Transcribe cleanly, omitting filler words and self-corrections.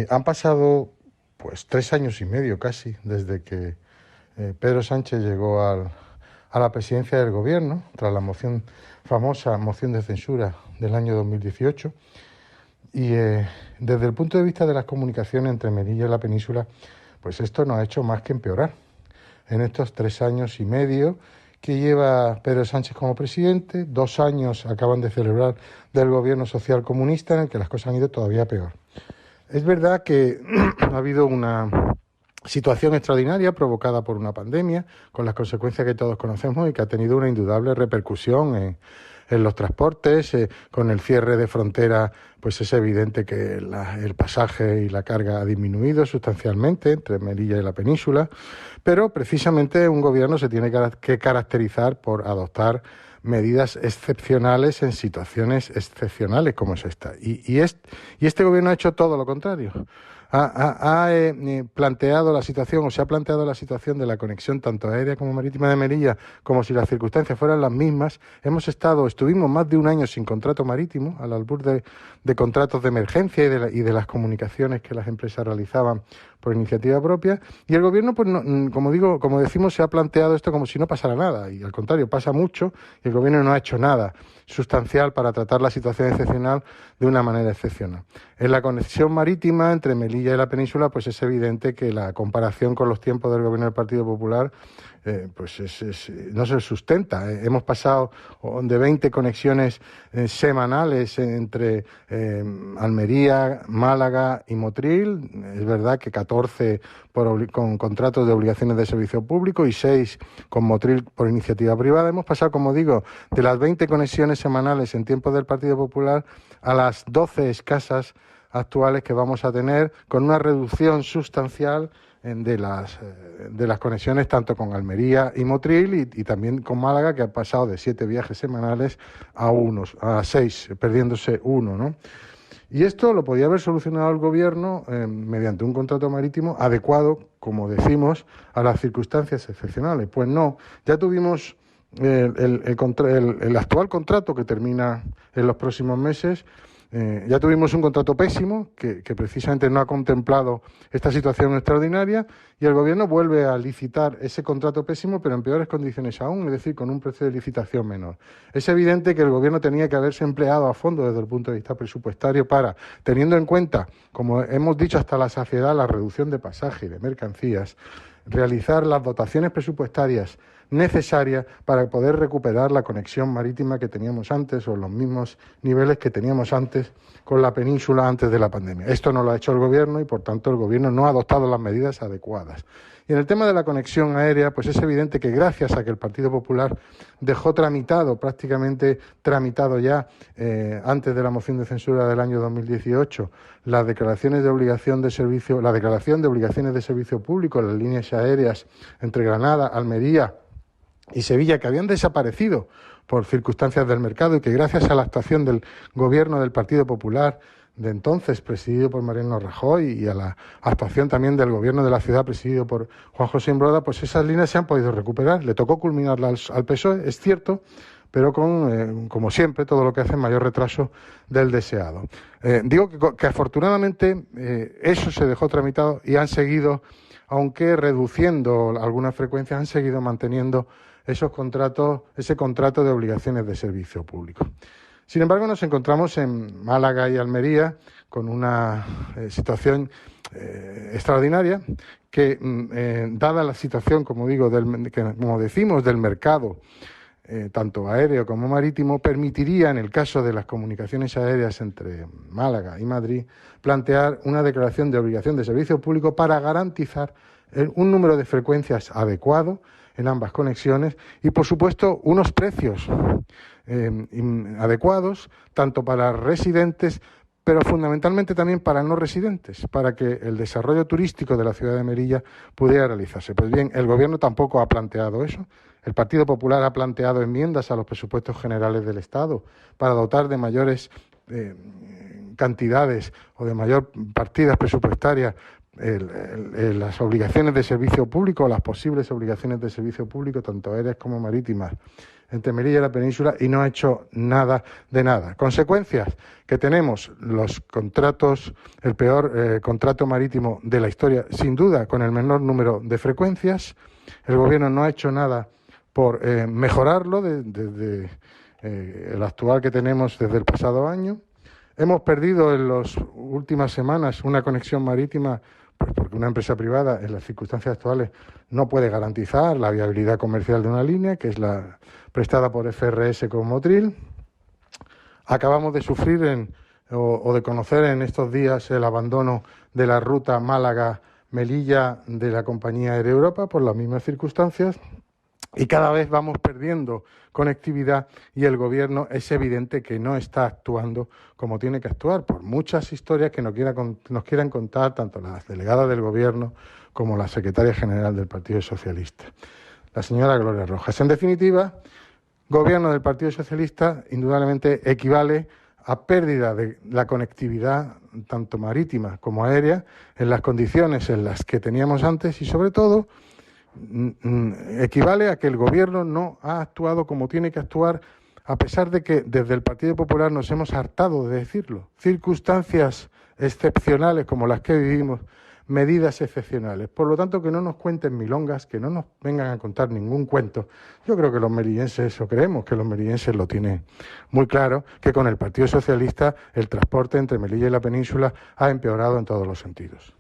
Han pasado pues 3 años y medio casi desde que Pedro Sánchez llegó a la presidencia del gobierno tras la famosa moción de censura del año 2018 y desde el punto de vista de las comunicaciones entre Melilla y la península, pues esto no ha hecho más que empeorar. En estos 3 años y medio que lleva Pedro Sánchez como presidente, 2 años acaban de celebrar del gobierno social comunista en el que las cosas han ido todavía peor. Es verdad que ha habido una situación extraordinaria provocada por una pandemia, con las consecuencias que todos conocemos y que ha tenido una indudable repercusión en los transportes. Con el cierre de frontera, pues es evidente que el pasaje y la carga ha disminuido sustancialmente entre Melilla y la península, pero precisamente un gobierno se tiene que caracterizar por adoptar medidas excepcionales en situaciones excepcionales como es esta. Y este gobierno ha hecho todo lo contrario. Ha planteado la situación, o se ha planteado la situación de la conexión tanto aérea como marítima de Melilla, como si las circunstancias fueran las mismas. Estuvimos más de un año sin contrato marítimo, al albur de contratos de emergencia y de las comunicaciones que las empresas realizaban por iniciativa propia, y el gobierno, pues como decimos, se ha planteado esto como si no pasara nada, y al contrario, pasa mucho, y el gobierno no ha hecho nada sustancial para tratar la situación excepcional de una manera excepcional. En la conexión marítima entre Melilla y la península, pues es evidente que la comparación con los tiempos del gobierno del Partido Popular no se sustenta. Hemos pasado de 20 conexiones semanales entre Almería, Málaga y Motril. Es verdad que 14 con contratos de obligaciones de servicio público y 6 con Motril por iniciativa privada. Hemos pasado, como digo, de las 20 conexiones semanales en tiempos del Partido Popular a las 12 escasas actuales que vamos a tener, con una reducción sustancial de las conexiones tanto con Almería y Motril y también con Málaga, que ha pasado de 7 viajes semanales a 6, perdiéndose uno, ¿no? Y esto lo podía haber solucionado el gobierno mediante un contrato marítimo adecuado, como decimos, a las circunstancias excepcionales. Pues no, ya tuvimos el actual contrato que termina en los próximos meses. Ya tuvimos un contrato pésimo que precisamente no ha contemplado esta situación extraordinaria, y el gobierno vuelve a licitar ese contrato pésimo, pero en peores condiciones aún, es decir, con un precio de licitación menor. Es evidente que el gobierno tenía que haberse empleado a fondo desde el punto de vista presupuestario para, teniendo en cuenta, como hemos dicho hasta la saciedad, la reducción de pasaje y de mercancías, realizar las dotaciones presupuestarias necesarias para poder recuperar la conexión marítima que teníamos antes, o los mismos niveles que teníamos antes con la península antes de la pandemia. Esto no lo ha hecho el gobierno y, por tanto, el gobierno no ha adoptado las medidas adecuadas. Y en el tema de la conexión aérea, pues es evidente que gracias a que el Partido Popular dejó prácticamente tramitado ya, antes de la moción de censura del año 2018, las declaraciones de obligación de servicio, la declaración de obligaciones de servicio público en las líneas aéreas entre Granada, Almería y Sevilla, que habían desaparecido por circunstancias del mercado, y que gracias a la actuación del gobierno del Partido Popular de entonces, presidido por Mariano Rajoy, y a la actuación también del gobierno de la ciudad, presidido por Juan José Imbroda, pues esas líneas se han podido recuperar. Le tocó culminarlas al PSOE, es cierto, pero con, como siempre, todo lo que hace mayor retraso del deseado. Digo que afortunadamente eso se dejó tramitado y han seguido, aunque reduciendo algunas frecuencias, han seguido manteniendo ese contrato de obligaciones de servicio público. Sin embargo, nos encontramos en Málaga y Almería con una situación extraordinaria que, dada la situación, como decimos, del mercado, tanto aéreo como marítimo, permitiría, en el caso de las comunicaciones aéreas entre Málaga y Madrid, plantear una declaración de obligación de servicio público para garantizar un número de frecuencias adecuado en ambas conexiones y, por supuesto, unos precios adecuados tanto para residentes, pero fundamentalmente también para no residentes, para que el desarrollo turístico de la ciudad de Melilla pudiera realizarse. Pues bien, el gobierno tampoco ha planteado eso. El Partido Popular ha planteado enmiendas a los presupuestos generales del Estado para dotar de mayores cantidades o de mayor partidas presupuestarias las obligaciones de servicio público, las posibles obligaciones de servicio público, tanto aéreas como marítimas, entre Melilla y la península, y no ha hecho nada de nada. Consecuencias, que tenemos los contratos, el peor contrato marítimo de la historia, sin duda, con el menor número de frecuencias. El Gobierno no ha hecho nada por mejorarlo desde el actual que tenemos desde el pasado año. Hemos perdido en las últimas semanas una conexión marítima, pues porque una empresa privada en las circunstancias actuales no puede garantizar la viabilidad comercial de una línea, que es la prestada por FRS con Motril. Acabamos de sufrir o de conocer en estos días el abandono de la ruta Málaga-Melilla de la compañía Air Europa por las mismas circunstancias. Y cada vez vamos perdiendo conectividad y el Gobierno es evidente que no está actuando como tiene que actuar, por muchas historias que nos quieran contar tanto las delegadas del Gobierno como la secretaria general del Partido Socialista, la señora Gloria Rojas. En definitiva, Gobierno del Partido Socialista indudablemente equivale a pérdida de la conectividad tanto marítima como aérea en las condiciones en las que teníamos antes y, sobre todo, equivale a que el Gobierno no ha actuado como tiene que actuar, a pesar de que desde el Partido Popular nos hemos hartado de decirlo. Circunstancias excepcionales como las que vivimos, medidas excepcionales. Por lo tanto, que no nos cuenten milongas, que no nos vengan a contar ningún cuento. Yo creo que los melillenses, o creemos que los melillenses lo tienen muy claro, que con el Partido Socialista el transporte entre Melilla y la península ha empeorado en todos los sentidos.